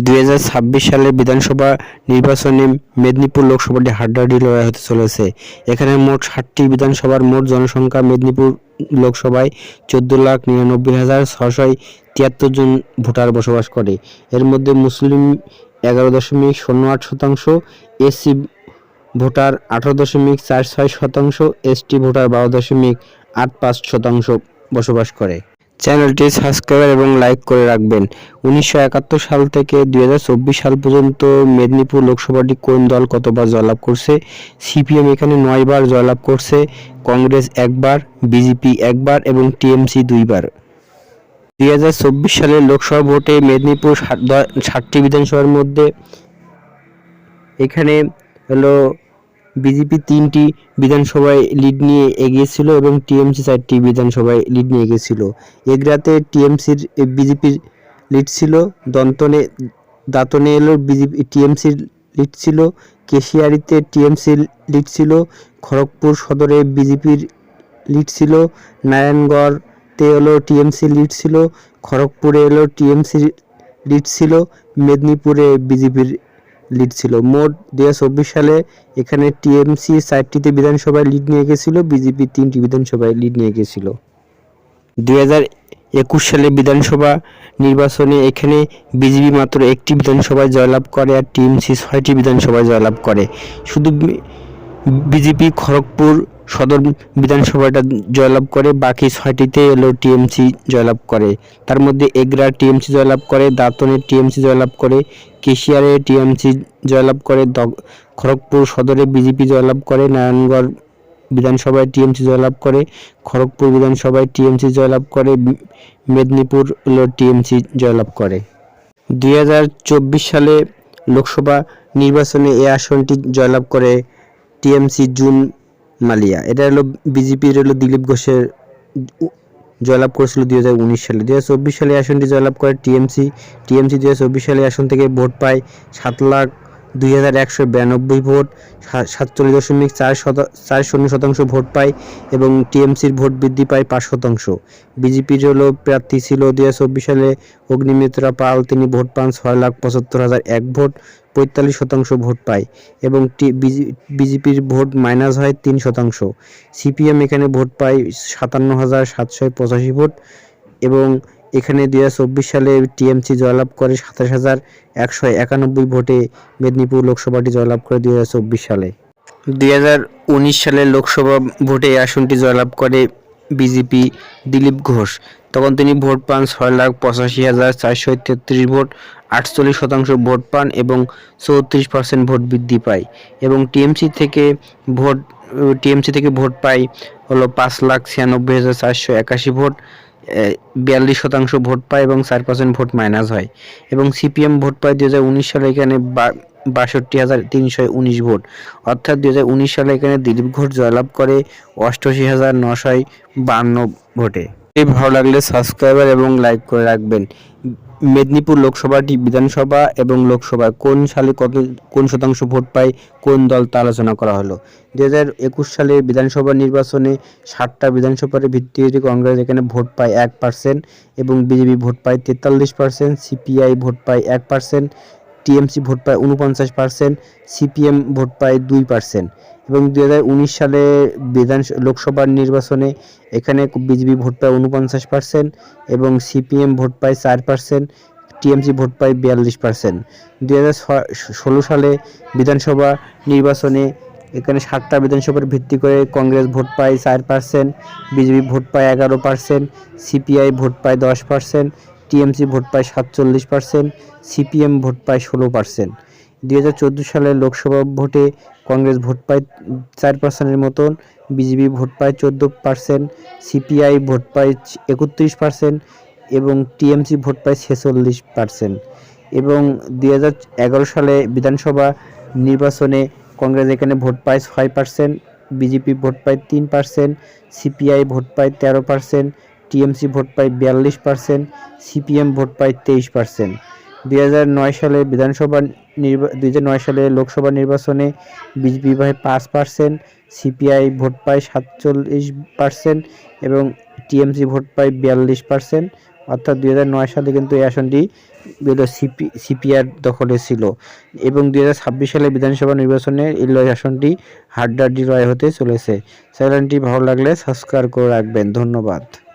2026 সালের বিধানসভা নির্বাচনে মেদিনীপুর লোকসভাটি হাড্ডাহাড্ডি লড়াই হতে চলেছে। এখানে মোট 60টি বিধানসভার মোট জনসংখ্যা মেদিনীপুর লোকসভায় 14,99,673 জন ভোটার বসবাস করে। এর মধ্যে মুসলিম 11.08%, এসসি ভোটার 18.46%, এসটি ভোটার 12.85% বসবাস করে। চ্যানেলটি সাবস্ক্রাইব এবং লাইক করে রাখবেন। 1971 সাল থেকে 2024 সাল পর্যন্ত মেদিনীপুর লোকসভাটি কোন দল কতবার জয়লাভ করছে? সিপিএম এখানে 9 বার জয়লাভ করছে, কংগ্রেস একবার, বিজেপি একবার এবং টিএমসি 2 বার। 2024 সালের লোকসভা ভোটে মেদিনীপুর 60টি বিধানসভার মধ্যে এখানে হলো বিজেপি 3টি বিধানসভায় লিড নিয়ে এগিয়েছিল এবং টিএমসি 4টি বিধানসভায় লিড নিয়ে এগিয়েছিল। এগরাতে বিজেপির লিড ছিল, দাঁতনে এলো টিএমসির লিড ছিল, কেশিয়ারিতে টিএমসির লিড ছিল, খড়গপুর সদরে বিজেপির লিড ছিল, নারায়ণগড়তে এলো টিএমসির লিড ছিল, খড়গপুরে এলো টিএমসির লিড ছিল, মেদিনীপুরে বিজেপির লিড ছিল। মোট 2024 সালে এখানে টিএমসি 4টিতে বিধানসভায় লিড নিয়ে গেছিল, বিজেপি 3টি বিধানসভায় লিড নিয়ে গেছিল। 2021 সালে বিধানসভা নির্বাচনে এখানে বিজেপি মাত্র 1টি বিধানসভায় জয়লাভ করে আর টিএমসি 6টি বিধানসভায় জয়লাভ করে। শুধু বিজেপি খড়গপুর সদর বিধানসভাটা জয়লাভ করে, বাকি 6টিতে এলো টিএমসি জয়লাভ করে। তার মধ্যে এগরা টিএমসি জয়লাভ করে, দাঁতনে টিএমসি জয়লাভ করে, কেশিয়ারে টিএমসি জয়লাভ করে, খড়গপুর সদরে বিজেপি জয়লাভ করে, নারায়ণগড় বিধানসভায় টিএমসি জয়লাভ করে, খড়গপুর বিধানসভায় টিএমসি জয়লাভ করে, মেদিনীপুর টিএমসি জয়লাভ করে। 2024 সালে লোকসভা নির্বাচনে এই আসনটি জয়লাভ করে টিএমসি জুন মালিয়া। এটা হলো বিজেপির দিলীপ ঘোষের জয়লাভ করেছিল 2019 সালে। 2024 সালে আসনটি জয়লাভ করে টিএমসি 2024 সালে আসন থেকে ভোট পায় 7,02,192 ভোট, 47.40% ভোট পায় এবং টিএমসির ভোট বৃদ্ধি পায় 5%। বিজেপির প্রার্থী ছিল 2024 সালে অগ্নিমিত্রা পাল, তিনি ভোট পান 6,75,001 ভোট, 45% ভোট পায় এবং বিজেপির ভোট মাইনাস হয় 3%। সিপিএম এখানে ভোট পায় 57,785 ভোট এবং এখানে 2024 সালে টিএমসি জয়লাভ করে 27,191 ভোটে মেদিনীপুর লোকসভাটি জয়লাভ করে 2024 সালে। 2019 সালের লোকসভা ভোটে এই আসনটি জয়লাভ করে বিজেপি দিলীপ ঘোষ। তখন তিনি ভোট পান 6,85,433 ভোট, 48% ভোট পান এবং 34% ভোট বৃদ্ধি পায় এবং টিএমসি থেকে ভোট পায় হলো 5,96,481 ভোট, 42% ভোট পায় এবং 4% ভোট মাইনাস হয় এবং সিপিএম ভোট পায় 2019 সালে এখানে 62,319 ভোট, অর্থাৎ 2019 সালে এখানে দিলীপ ঘোষ জয়লাভ করে 88,952 ভোটে। ভালো লাগলে সাবস্ক্রাইবার এবং লাইক করে রাখবেন। মেদিনীপুর লোকসভাটি বিধানসভা এবং লোকসভায় কোন সালে কোন শতাংশ ভোট পায় কোন দল তা আলোচনা করা হলো। 2021 সালে বিধানসভা নির্বাচনে 60টা বিধানসভার ভিত্তিতে কংগ্রেস এখানে ভোট পায় 1% এবং বিজেপি ভোট পায় 43%, সিপিআই ভোট পায় 1%, টিএমসি ভোট পায় 49%, সিপিএম ভোট পায় 2% এবং 2019 সালে লোকসভার নির্বাচনে এখানে বিজেপি ভোট পায় 49% এবং সিপিএম ভোট পায় 4%, টিএমসি ভোট পায় 42%। 2016 সালে বিধানসভা নির্বাচনে এখানে 60টা বিধানসভার ভিত্তি করে কংগ্রেস ভোট পায় 4%, বিজেপি ভোট পায় 11%, সিপিআই ভোট পায় 10%, টিএমসি ভোট পায় 47%, সিপিএম ভোট পায় 16%। 2014 সালের লোকসভা ভোটে কংগ্রেস ভোট পায় 4%-এর মতন, বিজেপি ভোট পায় 14%, সিপিআই ভোট পায় 31% এবং টিএমসি ভোট পায় 46% এবং 2011 সালে বিধানসভা নির্বাচনে কংগ্রেস এখানে ভোট পায় 6%, বিজেপি ভোট পায় 3%, সিপিআই ভোট পায় 13%, টিএমসি ভোট পায় 42%, সিপিএম ভোট পায় 23%। 2009 সালে লোকসভা নির্বাচনে বিজেপি পায় 5%, সিপিআই ভোট পায় 47% এবং টিএমসি ভোট পায় 42%, অর্থাৎ 2009 সালে কিন্তু এই আসনটি সিপিআর দখলে ছিল এবং 2026 সালে বিধানসভা নির্বাচনে এই আসনটি হাড্ডাহাড্ডি লড়াই হতে চলেছে। চ্যানেলটি ভালো লাগলে সাবস্ক্রাইব করে রাখবেন। ধন্যবাদ।